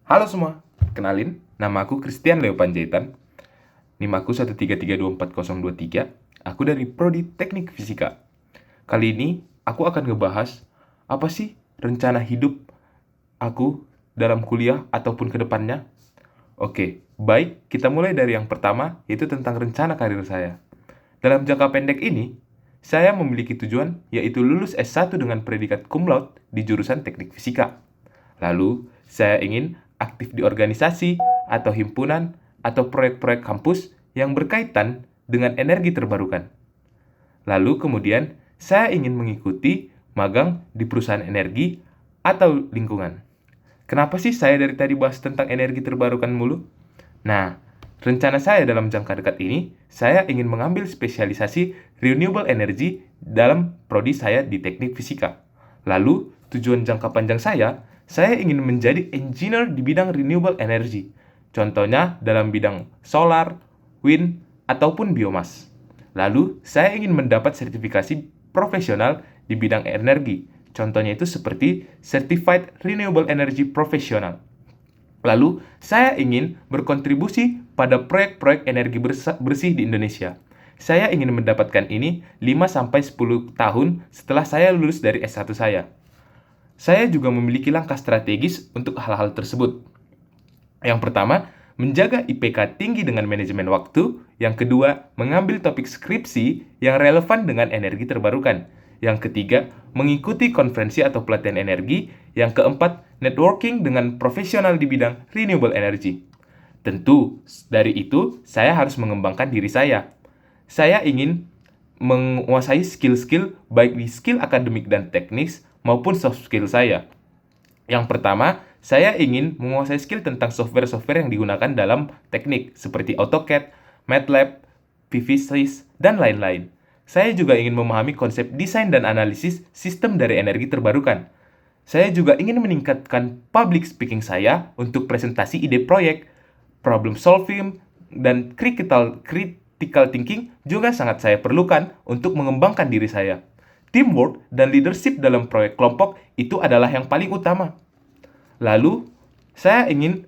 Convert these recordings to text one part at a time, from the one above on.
Halo semua, kenalin, nama aku Christian Leo Panjaitan. NIM aku 133240023. Aku dari Prodi Teknik Fisika. Kali ini, aku akan ngebahas apa sih rencana hidup aku dalam kuliah ataupun ke depannya. Oke, baik, kita mulai dari yang pertama, yaitu tentang rencana karir saya. Dalam jangka pendek ini, saya memiliki tujuan, yaitu lulus S1 dengan predikat cum laude di jurusan Teknik Fisika. Lalu, saya ingin aktif di organisasi atau himpunan atau proyek-proyek kampus yang berkaitan dengan energi terbarukan. Lalu kemudian, saya ingin mengikuti magang di perusahaan energi atau lingkungan. Kenapa sih saya dari tadi bahas tentang energi terbarukan mulu? Nah, rencana saya dalam jangka dekat ini, saya ingin mengambil spesialisasi renewable energy dalam prodi saya di teknik fisika. Lalu, tujuan jangka panjang saya ingin menjadi engineer di bidang renewable energy. Contohnya dalam bidang solar, wind, ataupun biomas. Lalu, saya ingin mendapat sertifikasi profesional di bidang energi. Contohnya itu seperti Certified Renewable Energy Professional. Lalu, saya ingin berkontribusi pada proyek-proyek energi bersih di Indonesia. Saya ingin mendapatkan ini 5-10 tahun setelah saya lulus dari S1 saya. Saya juga memiliki langkah strategis untuk hal-hal tersebut. Yang pertama, menjaga IPK tinggi dengan manajemen waktu. Yang kedua, mengambil topik skripsi yang relevan dengan energi terbarukan. Yang ketiga, mengikuti konferensi atau pelatihan energi. Yang keempat, networking dengan profesional di bidang renewable energy. Tentu, dari itu, saya harus mengembangkan diri saya. Saya ingin menguasai skill-skill baik di skill akademik dan teknis maupun soft skill saya. Yang pertama, saya ingin menguasai skill tentang software-software yang digunakan dalam teknik, seperti AutoCAD, MATLAB, VVSys, dan lain-lain. Saya juga ingin memahami konsep desain dan analisis sistem dari energi terbarukan. Saya juga ingin meningkatkan public speaking saya untuk presentasi ide proyek, problem solving, dan critical thinking juga sangat saya perlukan untuk mengembangkan diri saya. Teamwork dan leadership dalam proyek kelompok itu adalah yang paling utama. Lalu, saya ingin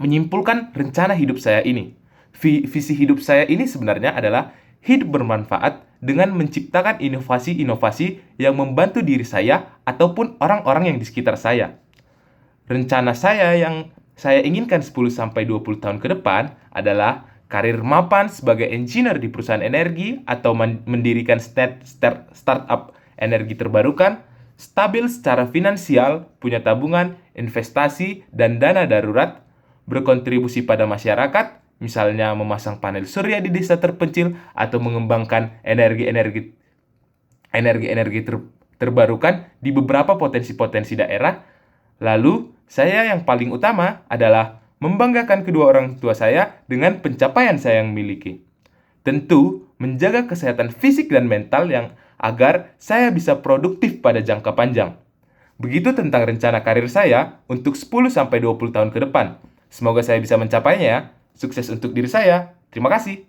menyimpulkan rencana hidup saya ini. Visi hidup saya ini sebenarnya adalah hidup bermanfaat dengan menciptakan inovasi-inovasi yang membantu diri saya ataupun orang-orang yang di sekitar saya. Rencana saya yang saya inginkan 10-20 tahun ke depan adalah karir mapan sebagai engineer di perusahaan energi atau mendirikan startup energi terbarukan, stabil secara finansial, punya tabungan, investasi, dan dana darurat, berkontribusi pada masyarakat, misalnya memasang panel surya di desa terpencil atau mengembangkan energi-energi terbarukan di beberapa potensi-potensi daerah. Lalu, saya yang paling utama adalah membanggakan kedua orang tua saya dengan pencapaian saya yang miliki. Tentu, menjaga kesehatan fisik dan mental yang agar saya bisa produktif pada jangka panjang. Begitu tentang rencana karir saya untuk 10-20 tahun ke depan. Semoga saya bisa mencapainya ya. Sukses untuk diri saya. Terima kasih.